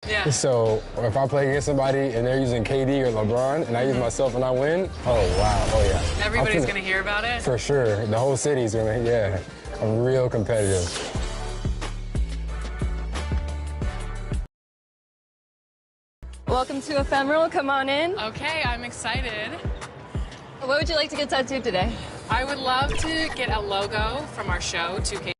Yeah. So if I play against somebody and they're using KD or LeBron and I use myself and I win, oh, wow. Oh, yeah. Everybody's going to hear about it? For sure. The whole city's going to, yeah. I'm real competitive. Welcome to Ephemeral. Come on in. Okay, I'm excited. What would you like to get tattooed today? I would love to get a logo from our show, 2K.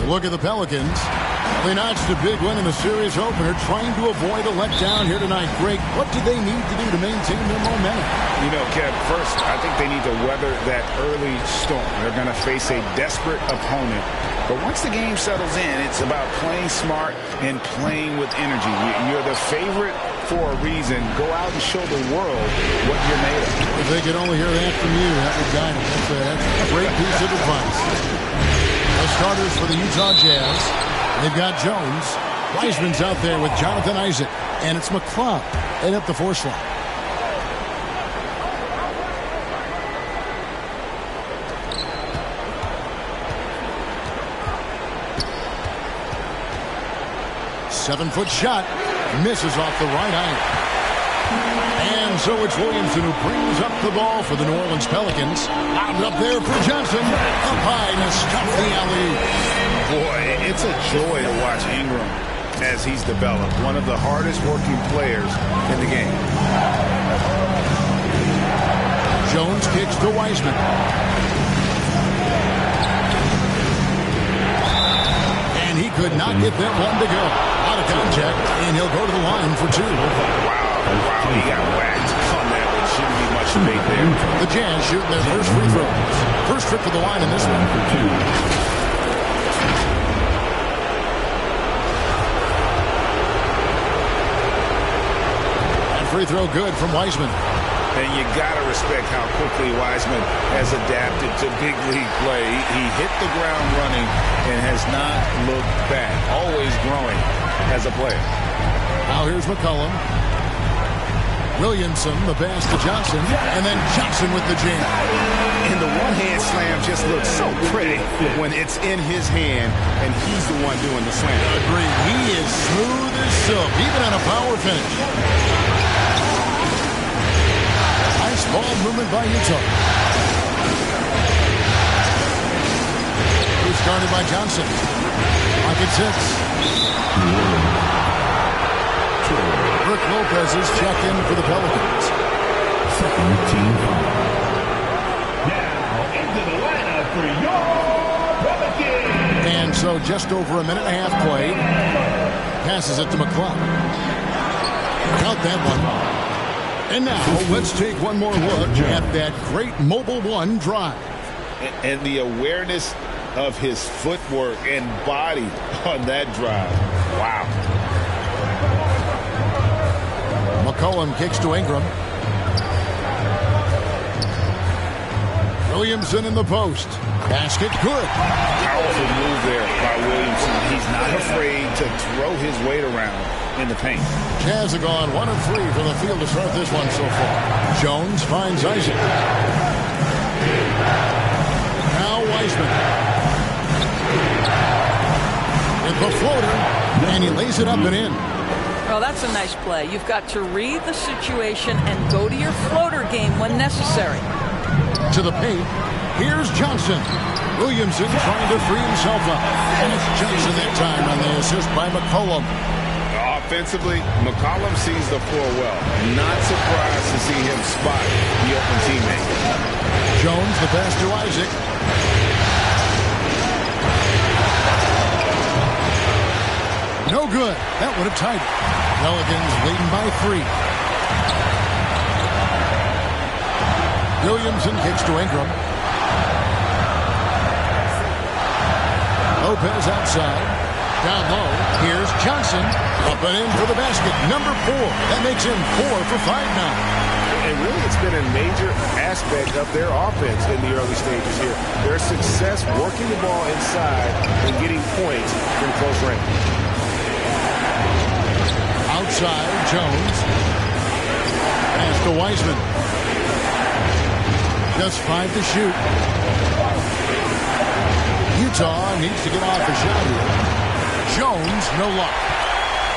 Look at the Pelicans. They notched a big win in the series opener, trying to avoid a letdown here tonight. Greg, what do they need to do to maintain their momentum? You know, Kev, first, I think they need to weather that early storm. They're going to face a desperate opponent. But once the game settles in, it's about playing smart and playing with energy. You're the favorite for a reason. Go out and show the world what you're made of. If they could only hear that from you, that would guide them. That's a great piece of advice. The starters for the Utah Jazz. They've got Jones. Wiseman's out there with Jonathan Isaac. And it's McClung. And up the force line. Seven-foot shot. Misses off the right iron. And so it's Williamson who brings up the ball for the New Orleans Pelicans. Out up there for Johnson. Up high to stuff the alley. Boy, it's a joy to watch Ingram as he's developed. One of the hardest working players in the game. Jones kicks to Wiseman. And he could not get that one to go. Out of contact, and he'll go to the line for two. Wow, he got whacked on that one. Shouldn't be much debate there. The Jazz shooting their first free throws. First trip to the line in this one. For two. And free throw good from Wiseman. And you got to respect how quickly Wiseman has adapted to big league play. He hit the ground running and has not looked back. Always growing as a player. Now here's McCollum. Williamson, the pass to Johnson, and then Johnson with the jam. And the one-hand slam just looks so pretty when it's in his hand, and he's the one doing the slam. Agreed. He is smooth as silk, even on a power finish. Nice ball movement by Utah. He's guarded by Johnson. Lock at 6. Rick Lopez is checked in for the Pelicans. Second team foul. Now into the lineup for your Pelicans. And so just over a minute and a half played. Passes it to McClung. Count that one. And now let's take one more look at that great Mobile One drive. And the awareness of his footwork and body on that drive. Wow. McCollum kicks to Ingram. Williamson in the post. Basket good. Powerful move there by Williamson. He's not afraid to throw his weight around in the paint. Jazz have gone 1 of 3 from the field to start this one so far. Jones finds Isaac. Now Wiseman. With the floater. And he lays it up and in. Well, that's a nice play. You've got to read the situation and go to your floater game when necessary. To the paint. Here's Johnson. Williamson trying to free himself up. And it's Johnson that time on the assist by McCollum. Offensively, McCollum sees the floor well. Not surprised to see him spot the open teammate. Jones, the pass to Isaac. No good. That would have tied it. Pelicans leading by 3. Williamson kicks to Ingram. Lopez outside. Down low. Here's Johnson. Up and in for the basket. Number 4. That makes him 4 for 5 now. And really, it's been a major aspect of their offense in the early stages here. Their success working the ball inside and getting points from close range. Outside, Jones. Pass to Wiseman. Just 5 to shoot. Utah needs to get off a shot here. Jones, no luck.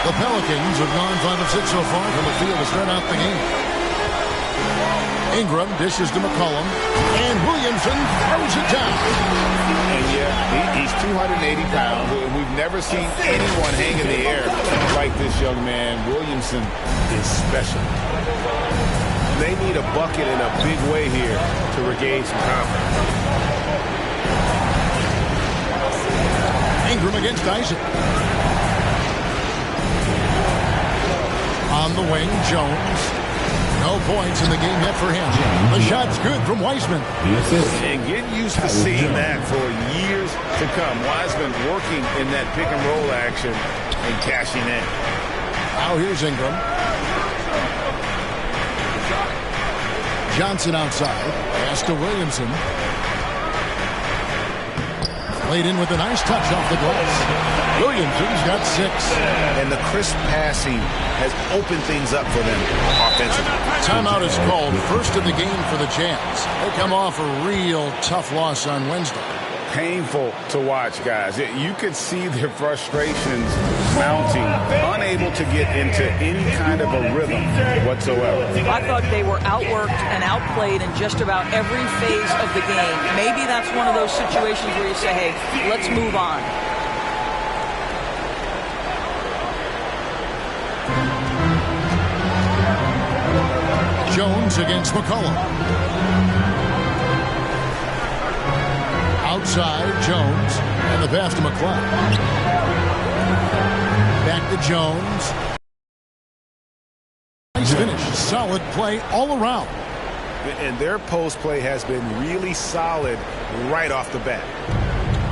The Pelicans have gone 5 of 6 so far from the field to start out the game. Ingram dishes to McCollum. And Williamson throws it down. And yeah, he's 280 pounds. We've never seen anyone hang in the air like this young man. Williamson is special. They need a bucket in a big way here to regain some confidence. Ingram against Isaac. On the wing, Jones. No points in the game yet for him. The shot's good from Wiseman. And get used to seeing that for years to come. Wiseman working in that pick and roll action and cashing in. Now here's Ingram. Johnson outside. Pass to Williamson. Played in with a nice touch off the glass. Williamson's got 6. And the crisp passing has opened things up for them offensively. Timeout is called. First of the game for the Jazz. They come off a real tough loss on Wednesday. Painful to watch, guys. You could see their frustrations mounting, unable to get into any kind of a rhythm whatsoever. I thought they were outworked and outplayed in just about every phase of the game. Maybe that's one of those situations where you say, hey, let's move on. Jones against McCollum. Outside, Jones. And the pass to McCloud. Back to Jones. Nice finish. Solid play all around. And their post play has been really solid right off the bat.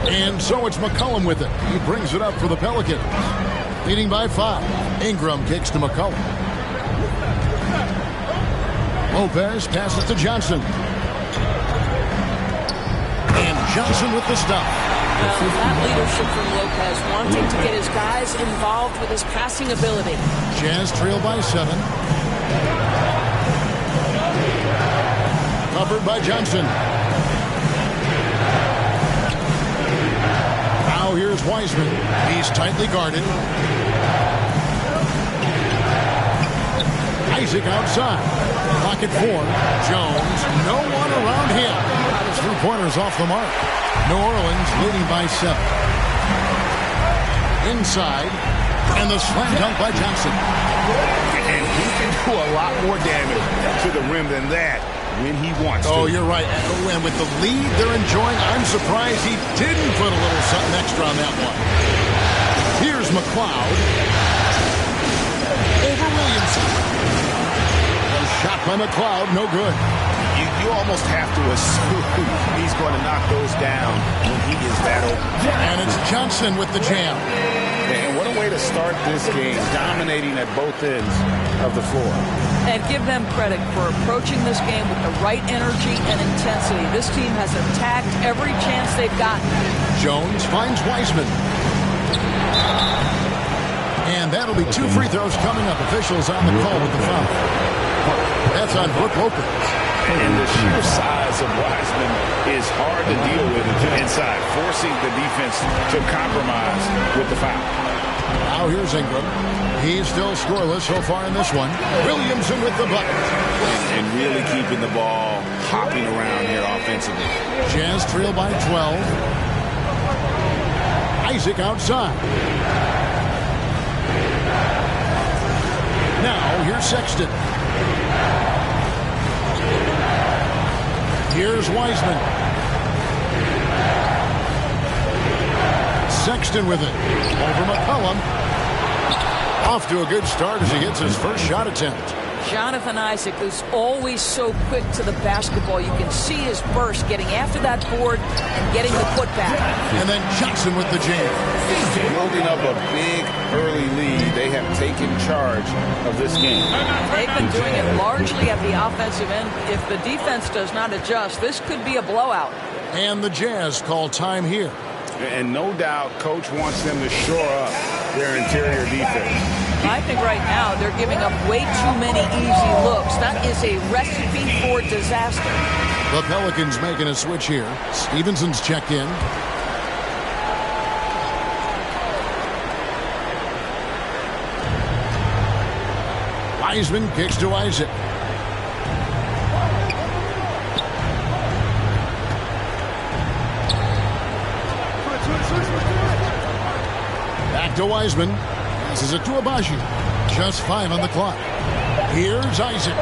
And so it's McCollum with it. He brings it up for the Pelicans. Leading by 5. Ingram kicks to McCollum. Lopez passes to Johnson. And Johnson with the stop. That leadership from Lopez, wanting to get his guys involved with his passing ability. Jazz trail by 7. Covered by Johnson. Now here's Wiseman. He's tightly guarded. Isaac outside. Pocket 4. Jones. No one around him. His 3-pointers off the mark. New Orleans leading by 7. Inside. And the slam dunk by Johnson. And he can do a lot more damage to the rim than that when he wants to. Oh, you're right. And with the lead they're enjoying, I'm surprised he didn't put a little something extra on that one. Here's McCloud. Over Williamson. Shot by McCloud, no good. You almost have to assume he's going to knock those down when he is that open. And it's Johnson with the jam. And what a way to start this game, dominating at both ends of the floor. And give them credit for approaching this game with the right energy and intensity. This team has attacked every chance they've gotten. Jones finds Wiseman. And that'll be 2 free throws coming up. Officials on the call with the foul. That's on Brook Lopez. And the sheer size of Wiseman is hard to deal with inside, forcing the defense to compromise with the foul. Now here's Ingram. He's still scoreless so far in this one. Williamson with the bucket. And really keeping the ball hopping around here offensively. Jazz trail by 12. Isaac outside. Now here's Sexton. Here's Wiseman. Sexton with it. Over McCollum. Off to a good start as he gets his first shot attempt. Jonathan Isaac is always so quick to the basketball. You can see his burst getting after that board and getting the putback. And then Johnson with the jam. Building up a big early lead. They have taken charge of this game. They've been doing it largely at the offensive end. If the defense does not adjust, this could be a blowout. And the Jazz call time here. And no doubt, Coach wants them to shore up their interior defense. I think right now they're giving up way too many easy looks. That is a recipe for disaster. The Pelicans making a switch here. Stevenson's checked in. Wiseman kicks to Isaac. Back to Wiseman. Passes it to Abaji. Just 5 on the clock. Here's Isaac.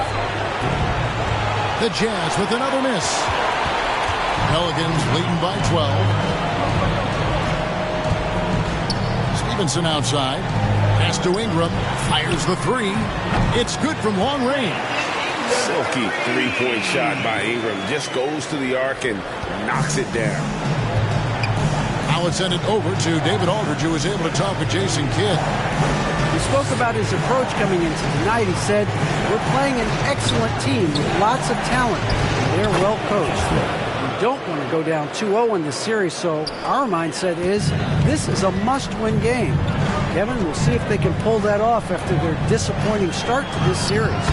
The Jazz with another miss. Pelicans leading by 12. Stevenson outside. Pass to Ingram. Fires the 3. It's good from long range. Silky three-point shot by Ingram. Just goes to the arc and knocks it down. Now let's send it over to David Aldridge, who was able to talk with Jason Kidd. He spoke about his approach coming into tonight. He said, we're playing an excellent team with lots of talent. They're well coached. We don't want to go down 2-0 in this series, so our mindset is this is a must-win game. Kevin, we'll see if they can pull that off after their disappointing start to this series.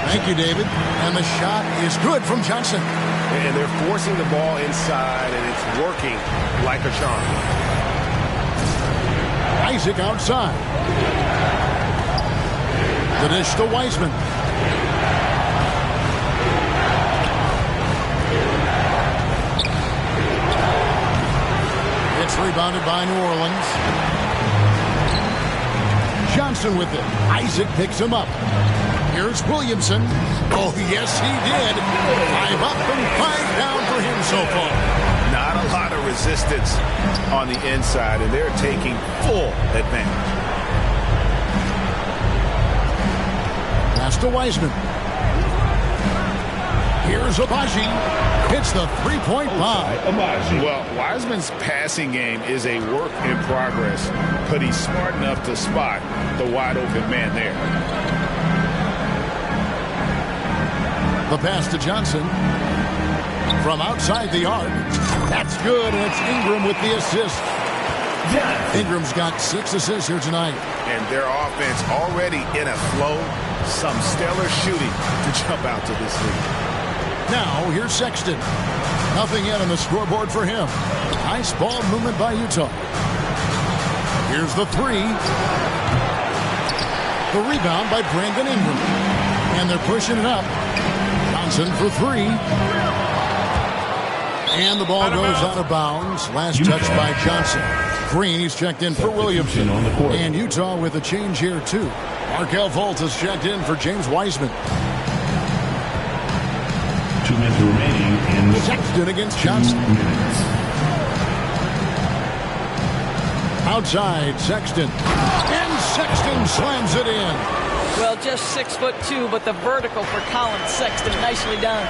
Thank you, David. And the shot is good from Johnson. And they're forcing the ball inside, and it's working like a charm. Isaac outside. The dish to Wiseman. It's rebounded by New Orleans. Johnson with it. Isaac picks him up. Here's Williamson. Oh, yes, he did. 5 up and 5 down for him so far. Not a lot of resistance on the inside, and they're taking full advantage. Pass to Wiseman. Here's Abaji. Hits the three-point bomb. Well, Wiseman's passing game is a work in progress, but he's smart enough to spot the wide-open man there. The pass to Johnson from outside the arc. That's good, and it's Ingram with the assist. Ingram's got 6 assists here tonight. And their offense already in a flow. Some stellar shooting to jump out to this lead. Now, here's Sexton. Nothing yet on the scoreboard for him. Nice ball movement by Utah. Here's the 3. The rebound by Brandon Ingram. And they're pushing it up. Johnson for 3. And the ball goes out of bounds. Last touch by Johnson. Green, he's checked in for Williamson. And Utah with a change here, too. Markelle Fultz has checked in for James Wiseman. 2 minutes remaining in the Sexton against Johnson. Outside, Sexton. And Sexton slams it in. Well, just 6'2", but the vertical for Colin Sexton. Nicely done.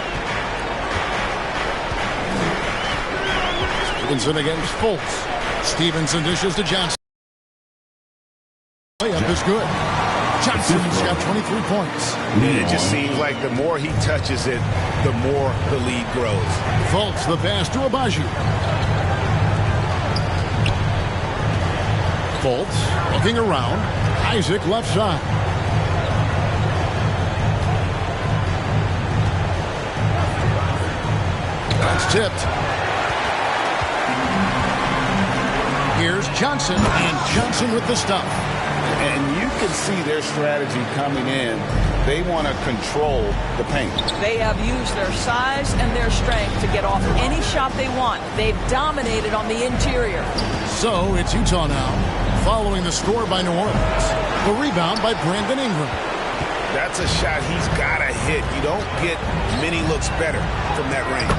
Stevenson against Fultz. Stevenson dishes to Johnson. Layup is good. Johnson's got 23 points. It just seems like the more he touches it, the more the lead grows. Fultz, the pass to Abaji. Fultz looking around. Isaac left side. That's tipped. Here's Johnson, and Johnson with the stuff. And you can see their strategy coming in. They want to control the paint. They have used their size and their strength to get off any shot they want. They've dominated on the interior. So it's Utah now, following the score by New Orleans. The rebound by Brandon Ingram. That's a shot he's got to hit. You don't get many looks better from that range.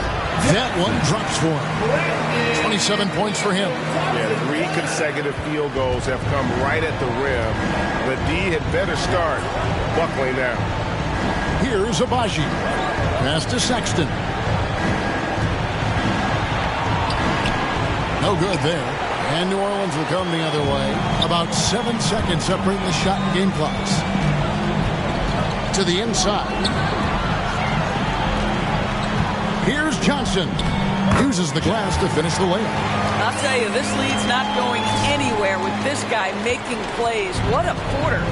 That one drops for him. 27 points for him. Yeah, 3 consecutive field goals have come right at the rim. The D had better start buckling down. Here's Abaji. Pass to Sexton. No good there. And New Orleans will come the other way. About 7 seconds separating the shot and game clocks. To the inside. Here's Johnson. Uses the glass to finish the layup. I'll tell you, this lead's not going anywhere with this guy making plays. What a quarter.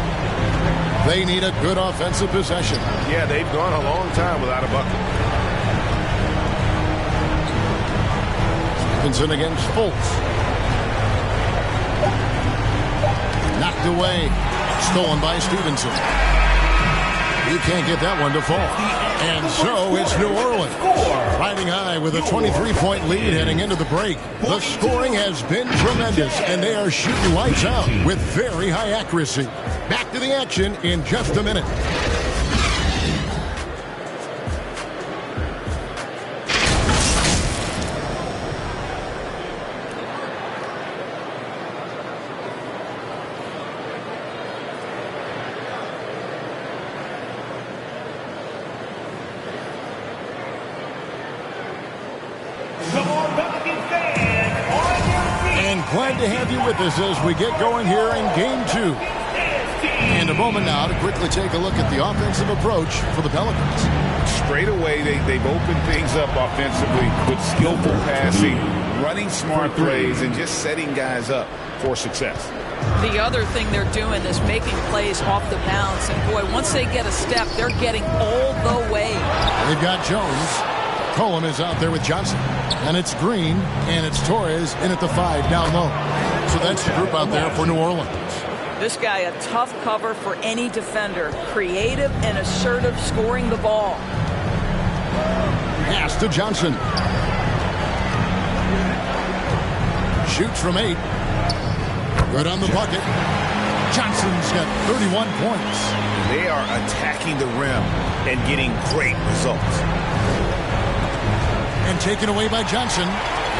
They need a good offensive possession. Yeah, they've gone a long time without a bucket. Stevenson against Fultz. Knocked away. Stolen by Stevenson. You can't get that one to fall. And so it's New Orleans riding high with a 23-point lead heading into the break. The scoring has been tremendous, and they are shooting lights out with very high accuracy. Back to the action in just a minute. Glad to have you with us as we get going here in Game 2. And a moment now to quickly take a look at the offensive approach for the Pelicans. Straight away, they've opened things up offensively with skillful passing, running smart plays, and just setting guys up for success. The other thing they're doing is making plays off the bounce. And, boy, once they get a step, they're getting all the way. They've got Jones. Cohen is out there with Johnson. And it's Green, and it's Torres in at the 5 down low. So that's the group out there for New Orleans. This guy, a tough cover for any defender. Creative and assertive scoring the ball. Pass to Johnson. Shoots from 8. Good on the bucket. Johnson's got 31 points. They are attacking the rim and getting great results. And taken away by Johnson.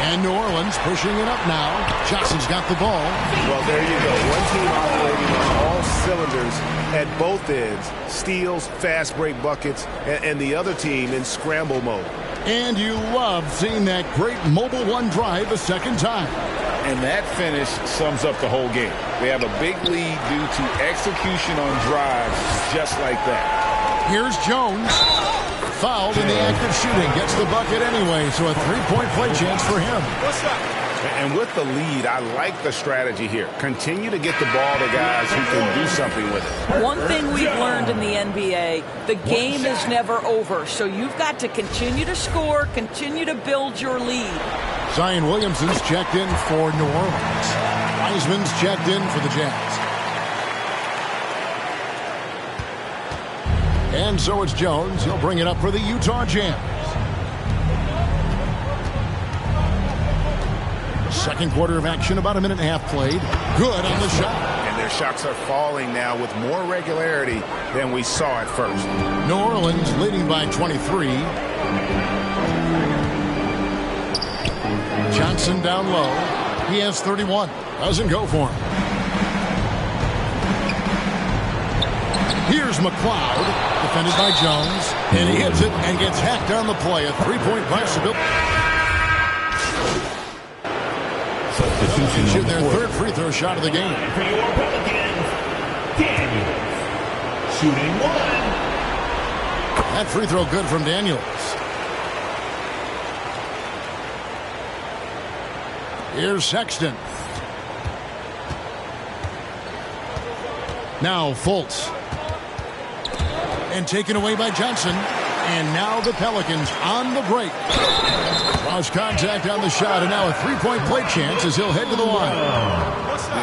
And New Orleans pushing it up now. Johnson's got the ball. Well, there you go. One team operating on all cylinders at both ends. Steals, fast break buckets, and the other team in scramble mode. And you love seeing that great mobile one drive a second time. And that finish sums up the whole game. They have a big lead due to execution on drives just like that. Here's Jones. Fouled in the act of shooting. Gets the bucket anyway, so a three-point play chance for him. And with the lead, I like the strategy here. Continue to get the ball to guys who can do something with it. One thing we've learned in the NBA, the game is never over. So you've got to continue to score, continue to build your lead. Zion Williamson's checked in for New Orleans. Wiseman's checked in for the Jazz. And so it's Jones. He'll bring it up for the Utah Jazz. Second quarter of action, about a minute and a half played. Good on the shot. And their shots are falling now with more regularity than we saw at first. New Orleans leading by 23. Johnson down low. He has 31. Doesn't go for him. Here's McLeod, defended by Jones, and he hits it and gets hacked on the play. A three-point possibility. Substitution Shoot their third free throw shot of the game. For your Pelicans, Daniels. Shooting 1. That free throw good from Daniels. Here's Sexton. Now Fultz. And taken away by Johnson. And now the Pelicans on the break. Cross contact on the shot, and now a three-point play chance as he'll head to the line.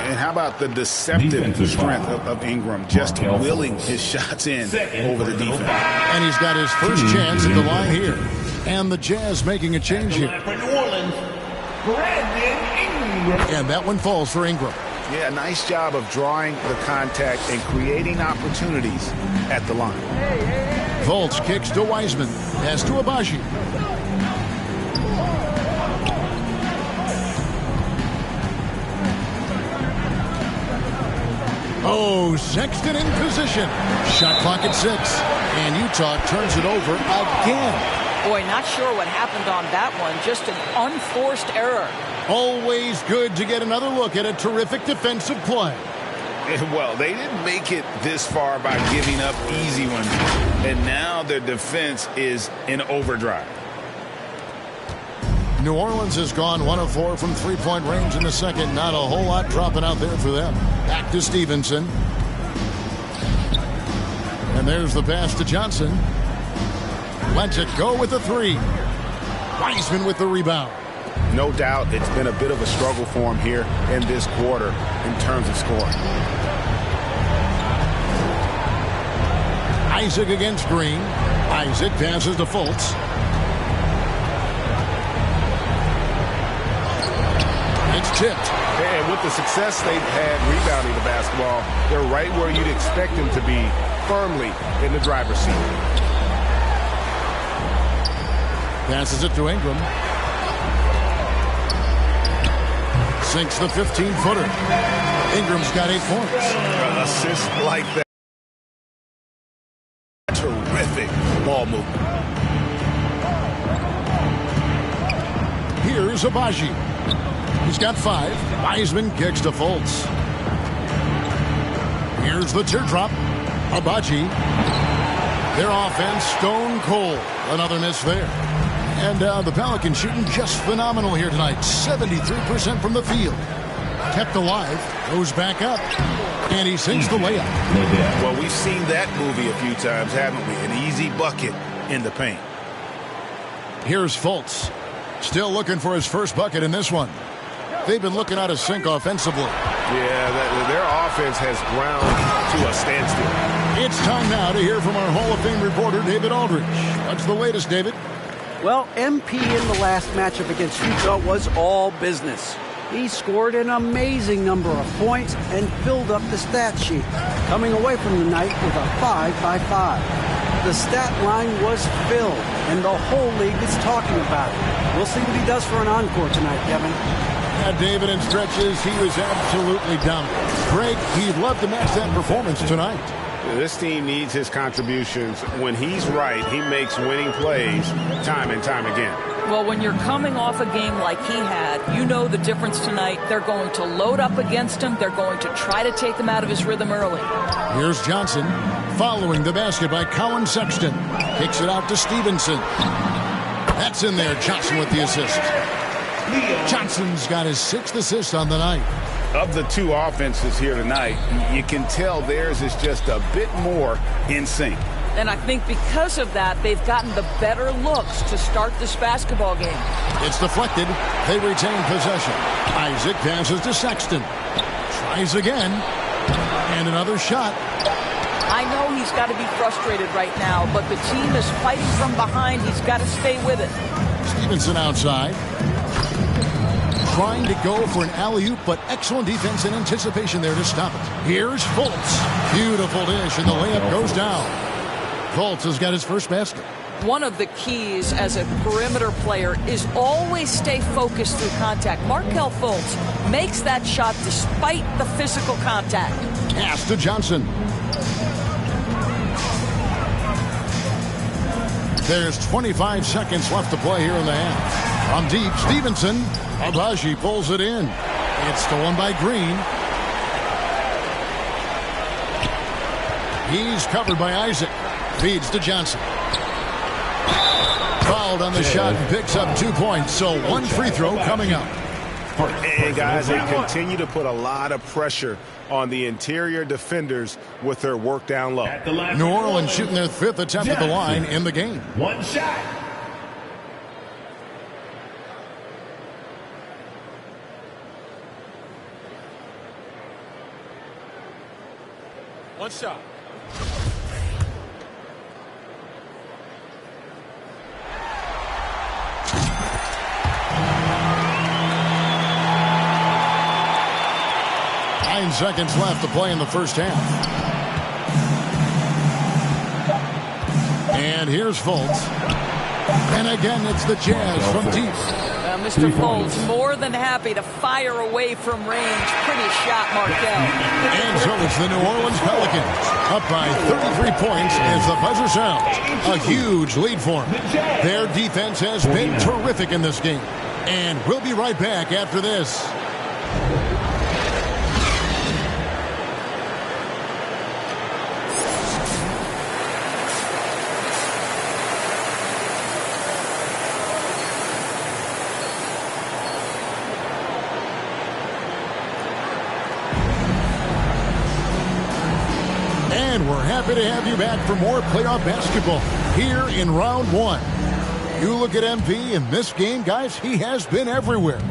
And how about the deceptive strength of Ingram, just willing his shots in over the defense. And he's got his first chance at the line here. And the Jazz making a change here. For New Orleans, Brandon Ingram. And that one falls for Ingram. Yeah, nice job of drawing the contact and creating opportunities at the line. Fultz kicks to Wiseman. Pass to Abaji. Oh, Sexton in position. Shot clock at 6. And Utah turns it over again. Boy, not sure what happened on that one. Just an unforced error. Always good to get another look at a terrific defensive play. Well, they didn't make it this far by giving up easy ones. And now their defense is in overdrive. New Orleans has gone 1 of 4 from three-point range in the second. Not a whole lot dropping out there for them. Back to Stevenson. And there's the pass to Johnson. Lets it go with the three. Wiseman with the rebound. No doubt it's been a bit of a struggle for him here in this quarter in terms of scoring. Isaac against Green. Isaac passes to Fultz. It's tipped. And with the success they've had rebounding the basketball, they're right where you'd expect them to be, firmly in the driver's seat. Passes it to Ingram. Sinks the 15-footer. Ingram's got 8 points. An assist like that. Terrific ball movement. Here's Abaji. He's got 5. Wiseman kicks to Fultz. Here's the teardrop. Abaji. Their offense stone cold. Another miss there. And the Pelicans shooting just phenomenal here tonight. 73% from the field. Kept alive. Goes back up. And he sinks the layup. Well, we've seen that movie a few times, haven't we? An easy bucket in the paint. Here's Fultz. Still looking for his first bucket in this one. They've been looking out of sync offensively. Yeah, their offense has ground to a standstill. It's time now to hear from our Hall of Fame reporter, David Aldridge. What's the latest, David? Well, MP in the last matchup against Utah was all business. He scored an amazing number of points and filled up the stat sheet, coming away from the night with a 5-by-5. The stat line was filled, and the whole league is talking about it. We'll see what he does for an encore tonight, Kevin. Yeah, David, in stretches, he was absolutely dominant. Greg, he'd love to match that performance tonight. This team needs his contributions. When he's right, he makes winning plays time and time again. Well, when you're coming off a game like he had, you know the difference tonight. They're going to load up against him. They're going to try to take him out of his rhythm early. Here's Johnson following the basket by Colin Sexton. Kicks it out to Stevenson. That's in there. Johnson with the assist. Johnson's got his 6th assist on the night. Of the two offenses here tonight, you can tell theirs is just a bit more in sync. And I think because of that, they've gotten the better looks to start this basketball game. It's deflected. They retain possession. Isaac passes to Sexton. Tries again. And another shot. I know he's got to be frustrated right now, but the team is fighting from behind. He's got to stay with it. Stevenson outside. Trying to go for an alley-oop, but excellent defense and anticipation there to stop it. Here's Fultz. Beautiful dish, and the layup goes down. Fultz has got his first basket. One of the keys as a perimeter player is always stay focused through contact. Markelle Fultz makes that shot despite the physical contact. Pass to Johnson. There's 25 seconds left to play here in the half. From deep, Stevenson. Abaji pulls it in. It's stolen by Green. He's covered by Isaac. Feeds to Johnson. Fouled on the shot and picks up 2 points. So one free throw coming up. And guys, they continue to put a lot of pressure on the interior defenders with their work down low. New Orleans shooting their 5th attempt at the line in the game. One shot. One shot. Seconds left to play in the first half. And here's Fultz. And again, it's the Jazz from deep. Mr. Fultz more than happy to fire away from range. Pretty shot, Markelle. And so it's the New Orleans Pelicans up by 33 points as the buzzer sounds. A huge lead for them. Their defense has been terrific in this game. And we'll be right back after this. And we're happy to have you back for more playoff basketball here in round one. You look at MP in this game, guys, he has been everywhere.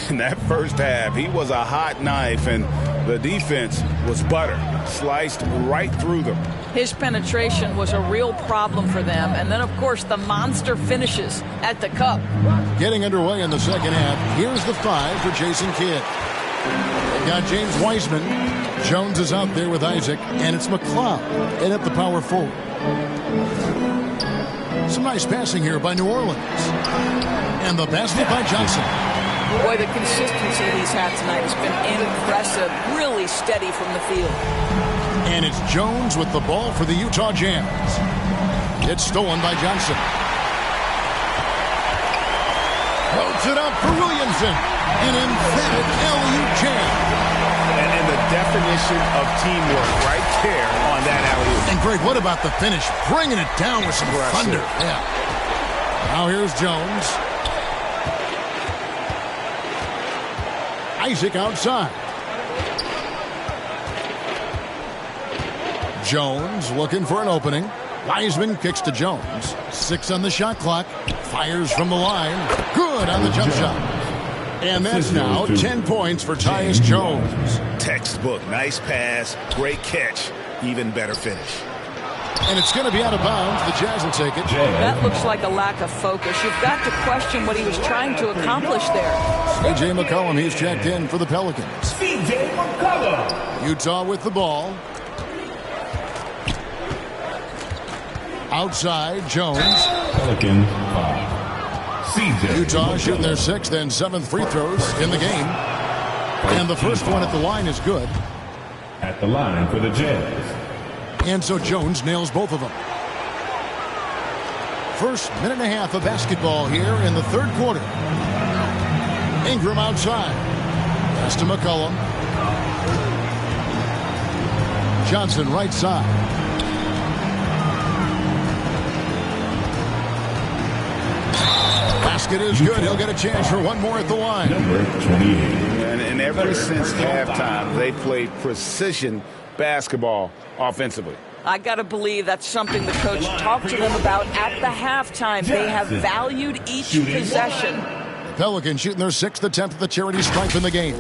In that first half, he was a hot knife, and the defense was butter, sliced right through them. His penetration was a real problem for them. And then, of course, the monster finishes at the cup. Getting underway in the second half. Here's the 5 for Jason Kidd. They've got James Wiseman. Jones is out there with Isaac, and it's McLeod in at the power forward. Some nice passing here by New Orleans. And the basket by Johnson. Boy, the consistency he's had tonight has been impressive. Really steady from the field. And it's Jones with the ball for the Utah Jazz. It's stolen by Johnson. Holds it up for Williamson. An emphatic LU jam. And the definition of teamwork right there on that alley-oop. And Greg, what about the finish? Bringing it down with some thunder. Yeah. Now here's Jones. Isaac outside. Jones looking for an opening. Wiseman kicks to Jones. 6 on the shot clock. Fires from the line. Good on the jump shot. And that's now 10 points for Tyus Jones. Textbook. Nice pass. Great catch. Even better finish. And it's going to be out of bounds. The Jazz will take it. That looks like a lack of focus. You've got to question what he was trying to accomplish there. C.J. McCollum, he's checked in for the Pelicans. C.J. McCollum. Utah with the ball. Outside, Jones. Pelican 5. C.J. Utah shooting their 6th and 7th free throws in the game. And the first one at the line is good. At the line for the Jazz. And so Jones nails both of them. First minute and a half of basketball here in the third quarter. Ingram outside. Pass to McCollum. Johnson right side. Basket is good. He'll get a chance for one more at the line. Number 28. And ever since halftime, they played precision basketball offensively. I got to believe that's something the coach talked to them about at the halftime. They have valued each possession. Pelicans shooting their 6th attempt at the charity stripe in the game.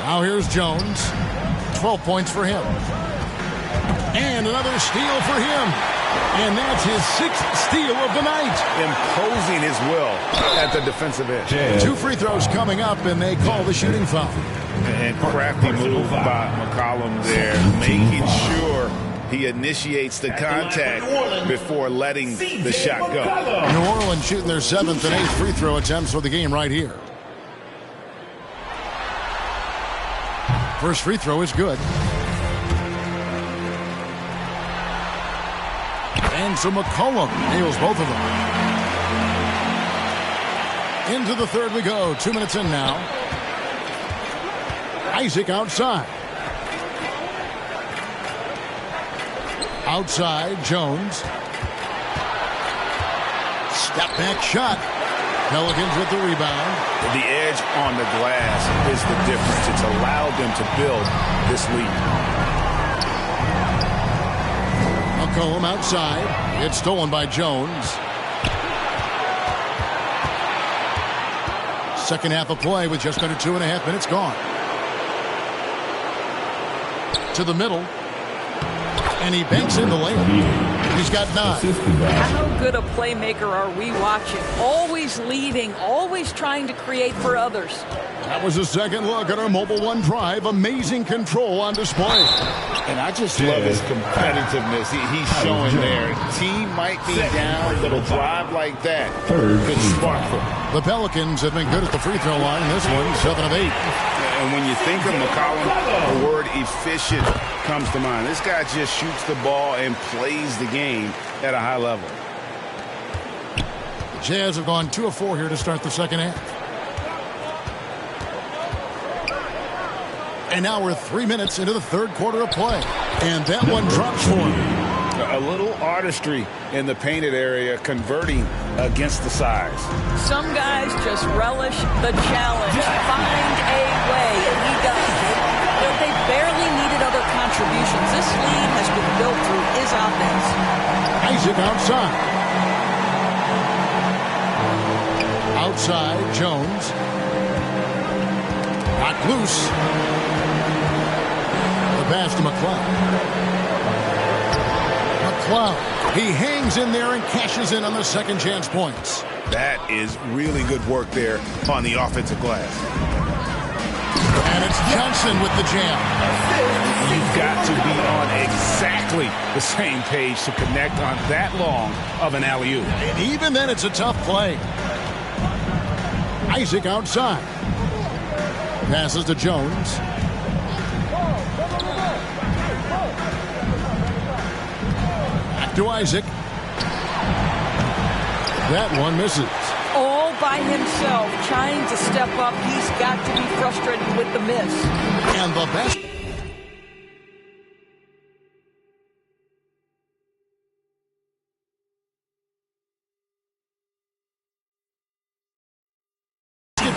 Now here's Jones. 12 points for him. And another steal for him. And that's his 6th steal of the night. Imposing his will at the defensive end. 2 free throws coming up, and they call the shooting foul. And crafty move by McCollum there, making sure he initiates the contact before letting the shot go. New Orleans shooting their 7th and 8th free throw attempts for the game right here. First free throw is good. And so McCollum nails both of them. Into the third we go. 2 minutes in now. Isaac outside. Outside, Jones. Step back shot. Pelicans with the rebound. The edge on the glass is the difference. It's allowed them to build this lead. McCollum outside. It's stolen by Jones. Second half of play with just under 2.5 minutes gone. To the middle. And he banks in the lane. He's got 9. How good a playmaker are we watching? Always leading, always trying to create for others. That was a second look at our Mobile One Drive. Amazing control on display. And I just love his competitiveness. He's showing there. Team might be down, but a drive like that could spark them. The Pelicans have been good at the free throw line. This one, 7 of 8. And when you think of McCollum, the word efficient comes to mind. This guy just shoots the ball and plays the game at a high level. The Jazz have gone 2 of 4 here to start the second half. And now we're 3 minutes into the third quarter of play. And that one drops for him. A little artistry in the painted area, converting against the size. Some guys just relish the challenge. Find a way, and he does. They barely needed other contributions. This lead has been built through his offense. Isaac outside. Outside, Jones. Not loose. The pass to McCloud. He hangs in there and cashes in on the second chance points. That is really good work there on the offensive glass. And it's Johnson with the jam. You've got to be on exactly the same page to connect on that long of an alley-oop. And even then, it's a tough play. Isaac outside. Passes to Jones. To Isaac. That one misses. All by himself, trying to step up. He's got to be frustrated with the miss. And the best.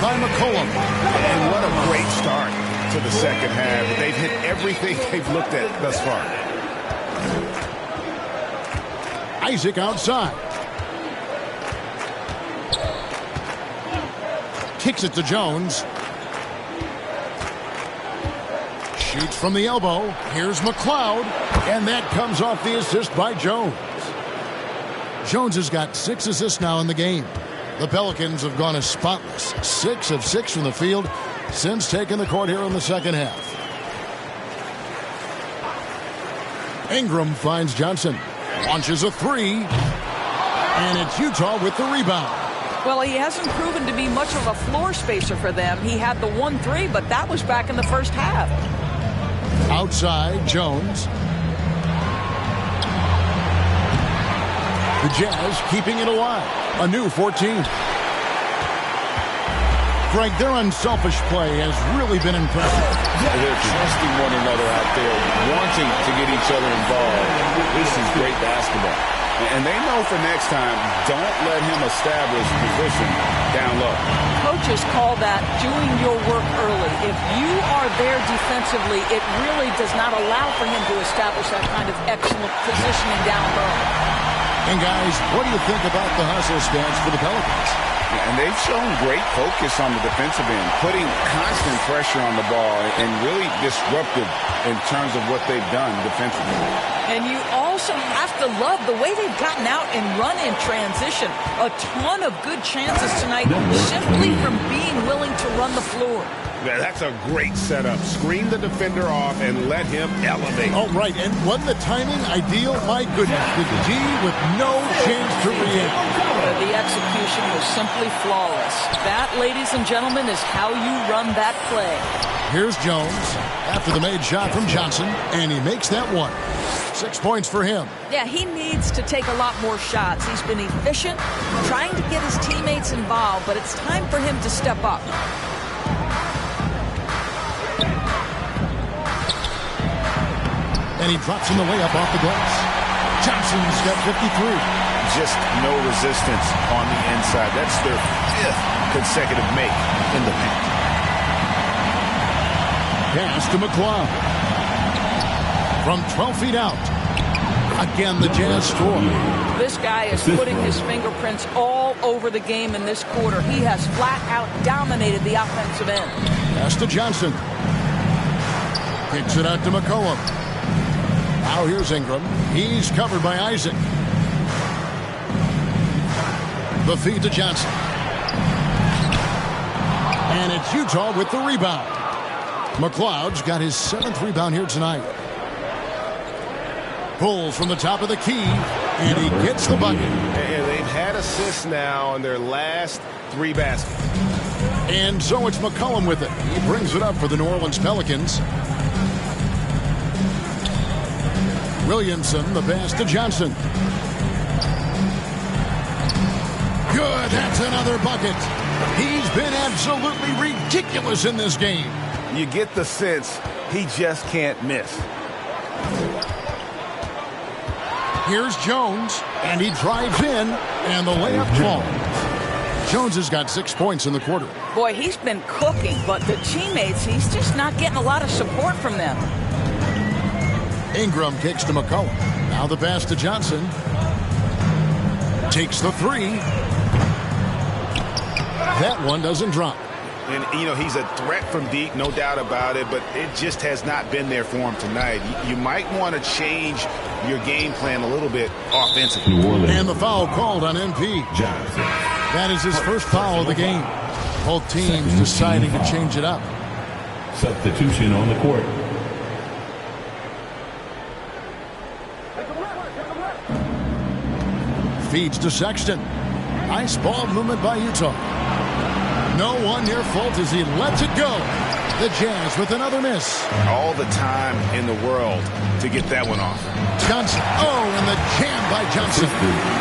By McCollum. And what a great start to the second half. They've hit everything they've looked at thus far. Isaac outside. Kicks it to Jones. Shoots from the elbow. Here's McCloud. And that comes off the assist by Jones. Jones has got 6 assists now in the game. The Pelicans have gone as spotless. 6 of 6 from the field since taking the court here in the second half. Ingram finds Johnson. Launches a 3. And it's Utah with the rebound. Well, he hasn't proven to be much of a floor spacer for them. He had the 1-3, but that was back in the first half. Outside, Jones. The Jazz keeping it alive. A new 14. Greg, their unselfish play has really been impressive. They're trusting one another out there, wanting to get each other involved. This is great basketball. And they know for next time, don't let him establish position down low. Coaches call that doing your work early. If you are there defensively, it really does not allow for him to establish that kind of excellent positioning down low. And guys, what do you think about the hustle stance for the Pelicans? And they've shown great focus on the defensive end, putting constant pressure on the ball and really disruptive in terms of what they've done defensively. And you also have to love the way they've gotten out and run in transition. A ton of good chances tonight simply from being willing to run the floor. Yeah, that's a great setup. Screen the defender off and let him elevate. Oh, right. And wasn't the timing ideal? My goodness. The D with no chance to react. The execution was simply flawless. That, ladies and gentlemen, is how you run that play. Here's Jones after the made shot from Johnson, and he makes that one. 6 points for him. Yeah, he needs to take a lot more shots. He's been efficient, trying to get his teammates involved, but it's time for him to step up. And he drops in the layup off the glass. Johnson's got 53. Just no resistance on the inside. That's their 5th consecutive make in the paint. Pass to McCloud. From 12 feet out. Again, the Jazz score. This guy is putting his fingerprints all over the game in this quarter. He has flat out dominated the offensive end. Pass to Johnson. Kicks it out to McCollum. Now here's Ingram. He's covered by Isaac. The feed to Johnson. And it's Utah with the rebound. McCloud's got his 7th rebound here tonight. Pulls from the top of the key, and he gets the bucket. And they've had assists now on their last 3 baskets. And so it's McCollum with it. He brings it up for the New Orleans Pelicans. Williamson, the pass to Johnson. Good, that's another bucket. He's been absolutely ridiculous in this game. You get the sense he just can't miss. Here's Jones, and he drives in, and the layup falls. Jones has got 6 points in the quarter. Boy, he's been cooking, but the teammates, he's just not getting a lot of support from them. Ingram kicks to McCollum. Now the pass to Johnson. Takes the three. That one doesn't drop. And, you know, he's a threat from deep, no doubt about it, but it just has not been there for him tonight. You might want to change your game plan a little bit offensively. And the foul called on MP. That is his first foul of the game. Both teams deciding to change it up. Substitution on the court. Feeds to Sexton. Nice ball movement by Utah. No one near fault as he lets it go. The Jazz with another miss. All the time in the world to get that one off. Johnson. Oh, and the jam by Johnson.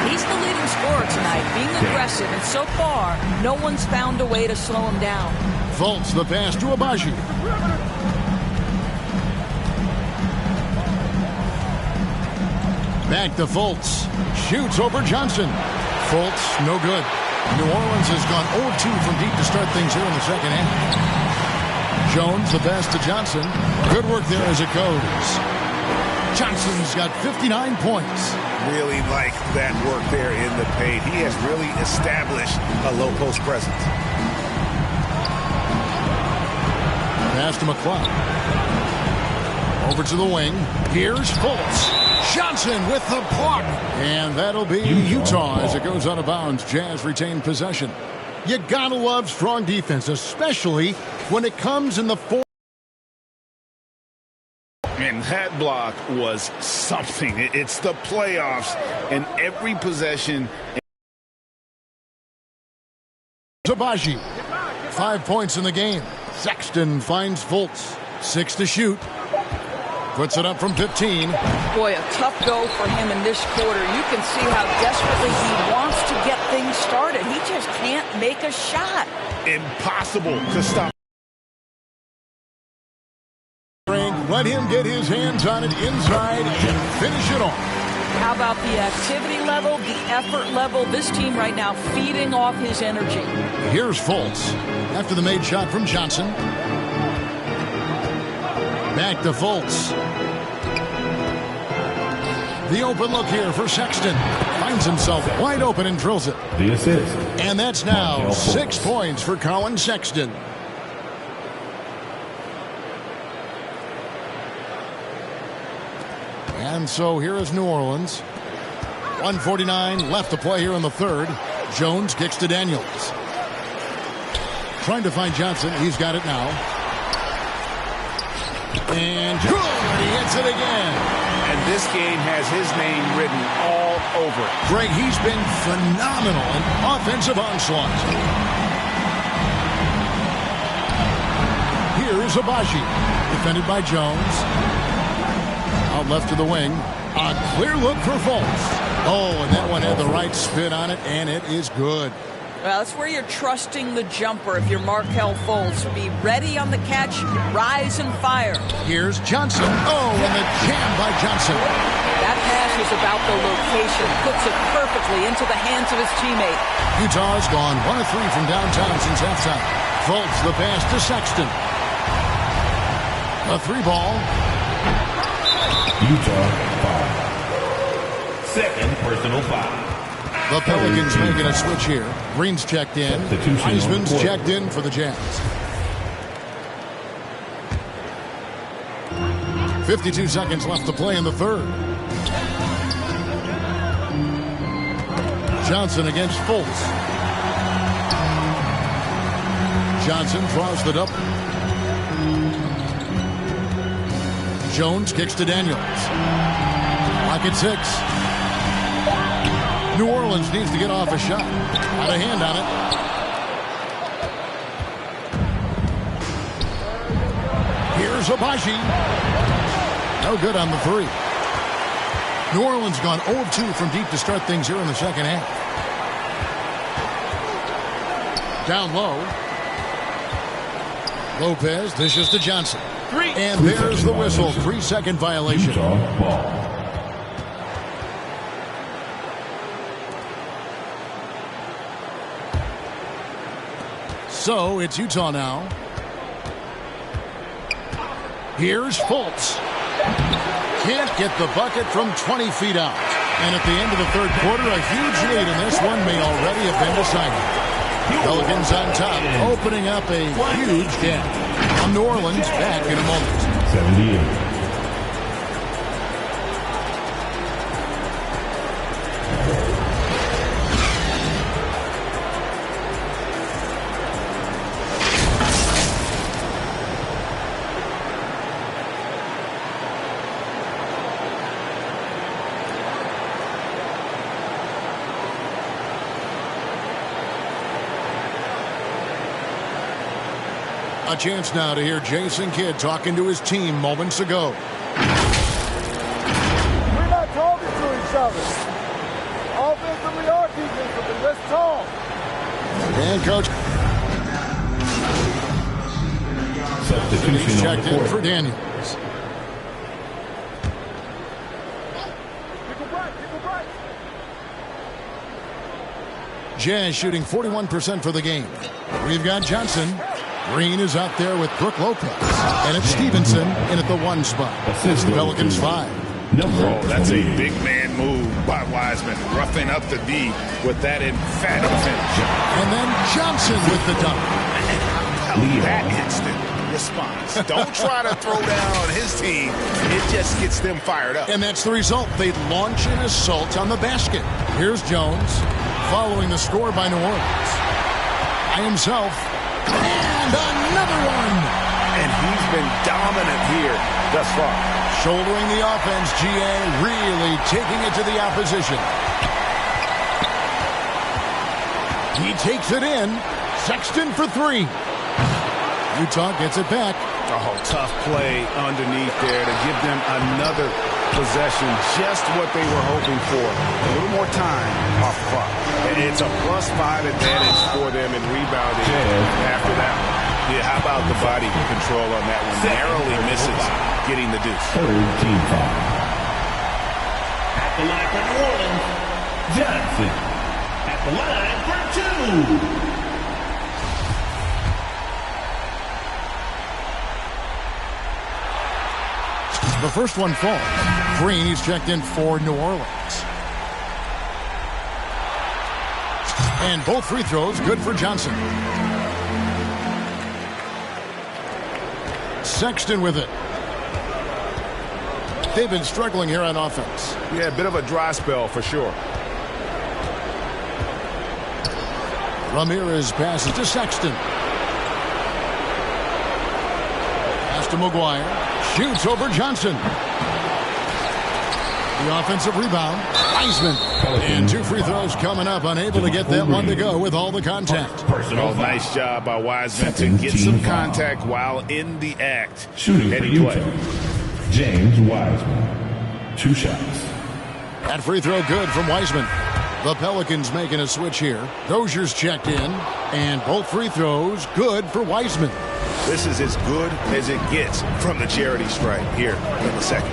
He's the leading scorer tonight, being aggressive, and so far, no one's found a way to slow him down. Fultz the pass to Abaji. Back to Fultz. Shoots over Johnson. Fultz, no good. New Orleans has gone 0-2 from deep to start things here in the second half. Jones, the pass to Johnson. Good work there as it goes. Johnson's got 59 points. Really like that work there in the paint. He has really established a low post presence. Pass to McCloud. Over to the wing. Here's Fultz. Johnson with the block. And that'll be Utah as it goes out of bounds. Jazz retain possession. You gotta love strong defense, especially when it comes in the fourth. And that block was something. It's the playoffs, and every possession. Zabaji, 5 points in the game. Sexton finds Fultz. 6 to shoot. Puts it up from 15. Boy, a tough go for him in this quarter. You can see how desperately he wants to get things started. He just can't make a shot. Impossible to stop. Let him get his hands on it inside and finish it off. How about the activity level, the effort level? This team right now feeding off his energy. Here's Fultz after the made shot from Johnson. Back to Fultz. The open look here for Sexton. Finds himself wide open and drills it. The assist. And that's now 6 points for Colin Sexton. And so here is New Orleans. 1:49 left to play here in the third. Jones kicks to Daniels. Trying to find Johnson. He's got it now. And good! He hits it again. And this game has his name written all over it. Greg, he's been phenomenal in offensive onslaught. Here is Abaji. Defended by Jones. Out left to the wing. A clear look for Fultz. Oh, and that one had the right spin on it, and it is good. Well, that's where you're trusting the jumper if you're Markelle Fultz. Be ready on the catch, rise and fire. Here's Johnson. Oh, and the jam by Johnson. That pass is about the location. Puts it perfectly into the hands of his teammate. Utah's gone 1 of 3 from downtown since halftime. Fultz the pass to Sexton. A 3-ball. Utah foul. Second personal foul. The Pelicans making a switch here. Green's checked in. Wiseman's checked in for the Jazz. 52 seconds left to play in the third. Johnson against Fultz. Johnson draws the double. Jones kicks to Daniels. Clock at 6. New Orleans needs to get off a shot. Got a hand on it. Here's Abaji. No good on the 3. New Orleans gone 0 of 2 from deep to start things here in the second half. Down low. Lopez dishes to Johnson. And there's the whistle. 3-second violation. Utah ball. So it's Utah now. Here's Fultz. Can't get the bucket from 20 feet out. And at the end of the third quarter, a huge lead in this one may already have been decided. Pelicans on top, opening up a huge gap. New Orleans back in a moment. 78. A chance now to hear Jason Kidd talking to his team moments ago. We're not talking to each other. Offensively or defensively, let's talk. And Coach Substitution checked in for Daniels. Jazz shooting 41% for the game. We've got Johnson. Green is out there with Brook Lopez. And it's Stevenson in at the 1 spot. It's the Pelicans 5. Oh, that's a big man move by Wiseman. Roughing up the D with that emphatic finish. And then Johnson with the dunk. That instant response. Don't try to throw down on his team. It just gets them fired up. And that's the result. They launch an assault on the basket. Here's Jones following the score by New Orleans. By himself. And another one. And he's been dominant here thus far. Shouldering the offense, GA really taking it to the opposition. He takes it in. Sexton for 3. Utah gets it back. Oh, tough play underneath there to give them another possession. Just what they were hoping for. A little more time off the clock. It's a +5 advantage for them in rebounding after that one. Yeah, how about the body control on that one? Narrowly misses getting the deuce. Third team foul. At the line for New Orleans, Johnson. At the line for 2. The first one falls. Green, he's checked in for New Orleans. And both free throws good for Johnson. Sexton with it. They've been struggling here on offense. Yeah, a bit of a dry spell for sure. Ramirez passes to Sexton. Pass to McGuire. Shoots over Johnson. The offensive rebound. Wiseman. And 2 free throws coming up. Unable to get that one to go with all the contact. Oh, nice job by Wiseman to get some contact while in the act. Shooting for Utah, James Wiseman. 2 shots. That free throw good from Wiseman. The Pelicans making a switch here. Dozier's checked in. And both free throws good for Wiseman. This is as good as it gets from the charity stripe here in the second.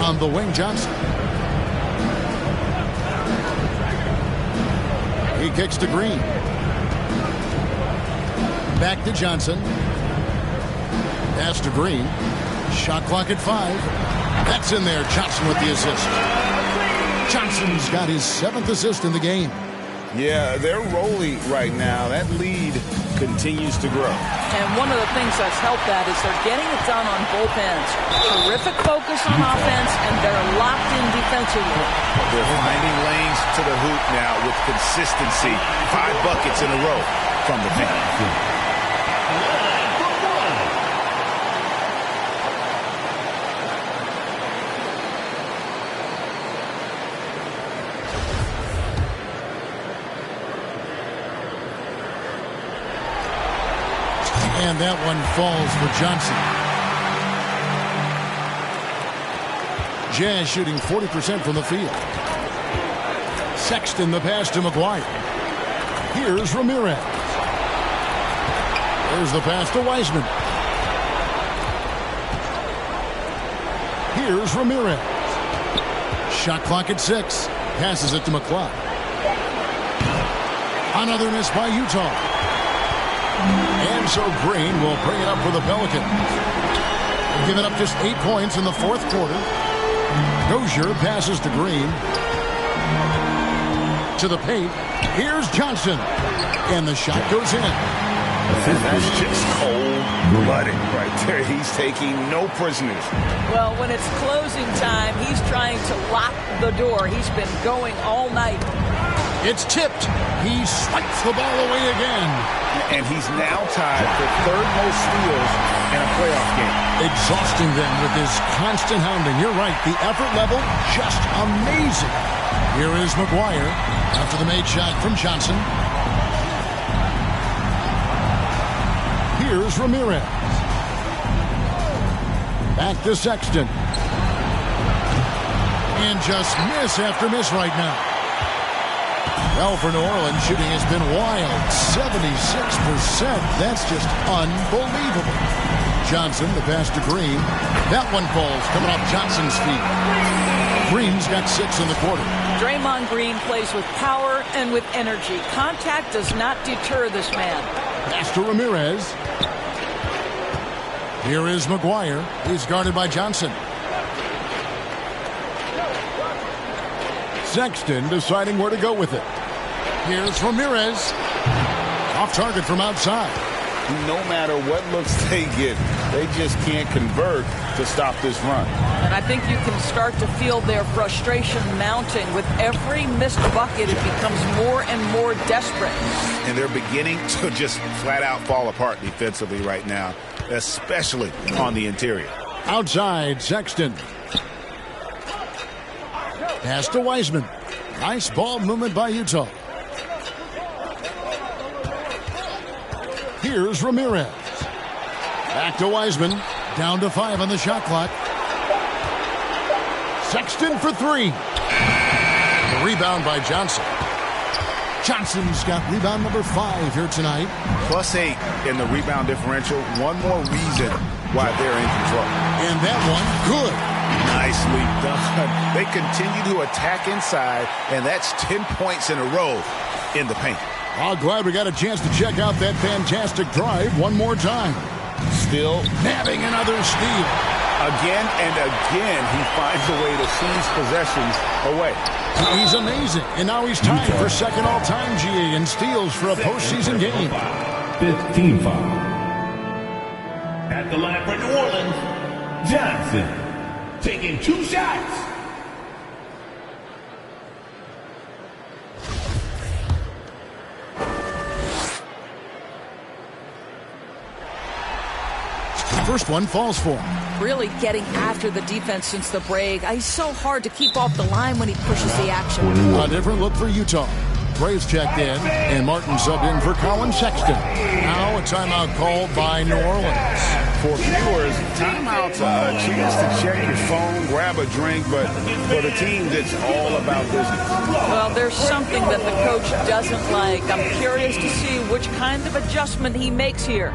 On the wing, Johnson. He kicks to Green. Back to Johnson. Pass to Green. Shot clock at 5. That's in there. Johnson with the assist. Johnson's got his 7th assist in the game. Yeah, they're rolling right now. That lead continues to grow. And one of the things that's helped that is they're getting it done on both ends. Terrific focus on offense, and they're locked in defensively. They're finding lanes to the hoop now with consistency. 5 buckets in a row from the paint. And that one falls for Johnson. Jazz shooting 40% from the field. Sexton the pass to McGuire. Here's Ramirez. There's the pass to Wiseman. Here's Ramirez. Shot clock at 6. Passes it to McCloud. Another miss by Utah. And so Green will bring it up for the Pelicans. Giving up just 8 points in the fourth quarter. Dozier passes to Green. To the paint. Here's Johnson. And the shot goes in. That's just cold-blooded right there. He's taking no prisoners. Well, when it's closing time, he's trying to lock the door. He's been going all night. It's tipped. He swipes the ball away again. And he's now tied for third most steals in a playoff game. Exhausting them with his constant hounding. You're right. The effort level, just amazing. Here is McGuire after the made shot from Johnson. Here's Ramirez. Back to Sexton. And just miss after miss right now. Well, for New Orleans, shooting has been wild. 76%. That's just unbelievable. Johnson, the pass to Green. That one falls, coming off Johnson's feet. Green's got 6 in the quarter. Draymond Green plays with power and with energy. Contact does not deter this man. Pass to Ramirez. Here is McGuire. He's guarded by Johnson. Sexton deciding where to go with it. Here's Ramirez. Off target from outside. No matter what looks they get, they just can't convert to stop this run. And I think you can start to feel their frustration mounting. With every missed bucket, it becomes more and more desperate. And they're beginning to just flat out fall apart defensively right now, especially on the interior. Outside, Sexton. Pass to Wiseman. Nice ball movement by Utah. Here's Ramirez. Back to Wiseman. Down to 5 on the shot clock. Sexton for 3. The rebound by Johnson. Johnson's got rebound number 5 here tonight. +8 in the rebound differential. One more reason why they're in control. And that one, good. Nicely done. They continue to attack inside, and that's 10 points in a row in the paint. Oh, glad we got a chance to check out that fantastic drive one more time. Still nabbing another steal. Again and again, he finds a way to seize possessions away. He's amazing. And now he's tied for second all-time, GA, in steals for a postseason game. 15 foul. At the line for New Orleans, Johnson taking 2 shots. First one falls for him. Really getting after the defense since the break. He's so hard to keep off the line when he pushes the action. A different look for Utah. Braves checked in, and Martin subbed in for Colin Sexton. Now a timeout called by New Orleans. For viewers, timeout's a chance to check your phone, grab a drink, but for the team, that's all about business. Well, there's something that the coach doesn't like. I'm curious to see which kind of adjustment he makes here.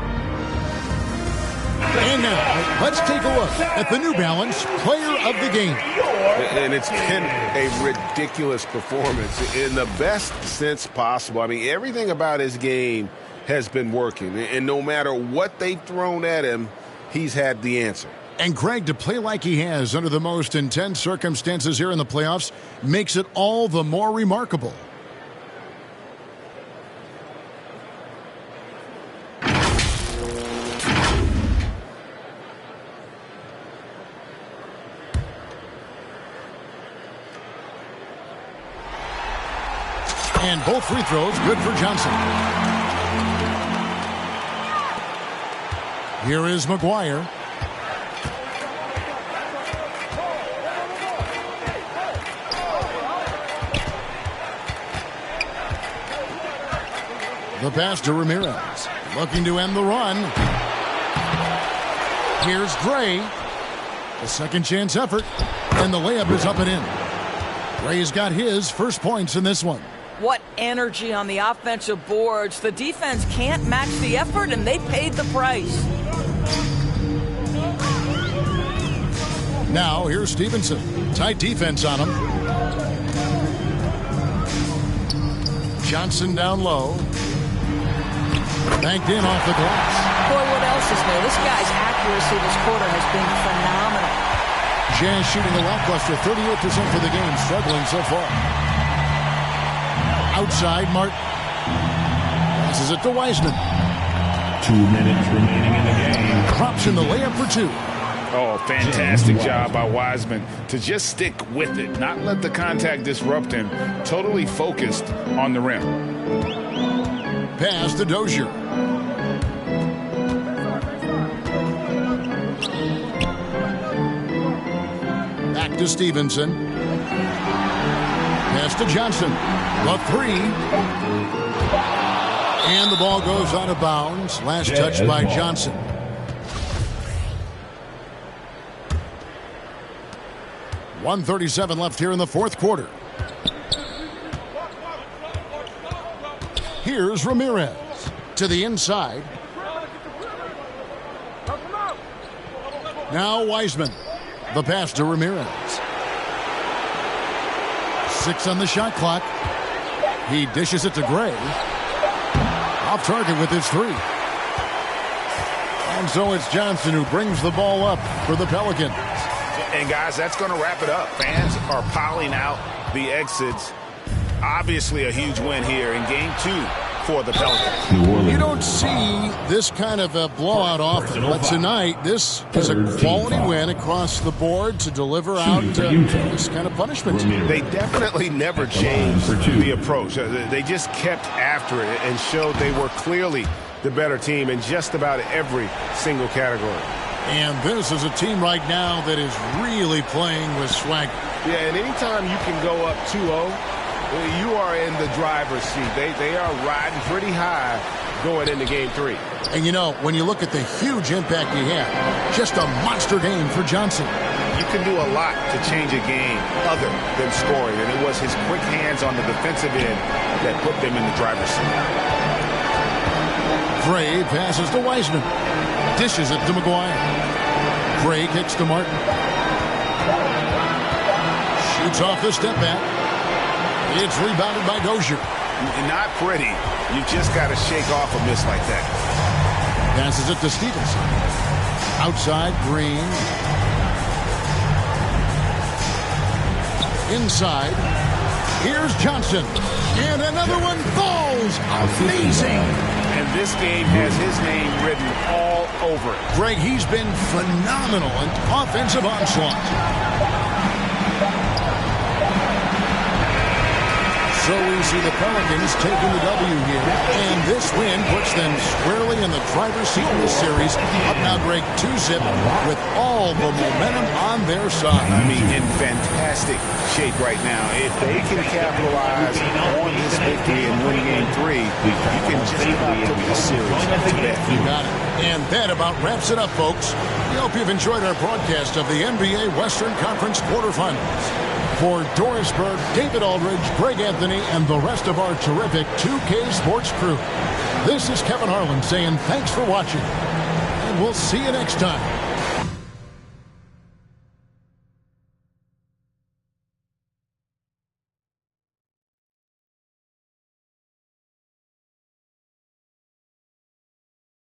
And now, let's take a look at the New Balance Player of the Game. And it's been a ridiculous performance in the best sense possible. I mean, everything about his game has been working. And no matter what they've thrown at him, he's had the answer. And Greg, to play like he has under the most intense circumstances here in the playoffs makes it all the more remarkable. And both free throws good for Johnson. Here is McGuire. The pass to Ramirez. Looking to end the run. Here's Gray. A second chance effort. And the layup is up and in. Gray's got his first points in this one. What energy on the offensive boards. The defense can't match the effort, and they paid the price. Now, here's Stevenson. Tight defense on him. Johnson down low. Banked in off the glass. Boy, what else is there? This guy's accuracy this quarter has been phenomenal. Jazz shooting a lackluster 38% for the game, struggling so far. Outside, Martin. Passes it to Wiseman. 2 minutes remaining in the game. Drops in the layup for two. Oh, fantastic job by Wiseman to just stick with it, not let the contact disrupt him. Totally focused on the rim. Pass to Dozier. Back to Stevenson. Pass to Johnson. The three. And the ball goes out of bounds. Last touch by Johnson. .137 left here in the fourth quarter. Here's Ramirez to the inside. Now Wiseman. The pass to Ramirez. 6 on the shot clock. He dishes it to Gray. Off target with his three. And so it's Johnson who brings the ball up for the Pelicans. And guys, that's going to wrap it up. Fans are piling out the exits. Obviously a huge win here in game 2 for the Pelicans. You don't see this kind of a blowout often, but tonight this is a quality win across the board to deliver out this kind of punishment. They definitely never changed the approach. They just kept after it and showed they were clearly the better team in just about every single category. And this is a team right now that is really playing with swagger. Yeah, and anytime you can go up 2-0, you are in the driver's seat. They are riding pretty high going into game 3. And you know, when you look at the huge impact he had, just a monster game for Johnson. You can do a lot to change a game other than scoring, and it was his quick hands on the defensive end that put them in the driver's seat. Gray passes to Wiseman. Dishes it to McGuire. Gray kicks to Martin. Shoots off the step back. It's rebounded by Dozier. Not pretty. You just got to shake off a miss like that. Passes it to Stevenson. Outside, Green. Inside. Here's Johnson. And another one falls. Amazing. And this game has his name written all over it. Greg, he's been phenomenal in offensive onslaught. So we see the Pelicans taking the W here, and this win puts them squarely in the driver's seat in this series. Up now, Greg, 2-0 with all the momentum on their side. I mean, in fantastic shape right now. If they can capitalize on this victory and win game 3, you can just about put this series to bed. You got it. And that about wraps it up, folks. We hope you've enjoyed our broadcast of the NBA Western Conference quarterfinals. For Doris Burke, David Aldridge, Greg Anthony, and the rest of our terrific 2K Sports crew, this is Kevin Harlan saying thanks for watching, and we'll see you next time.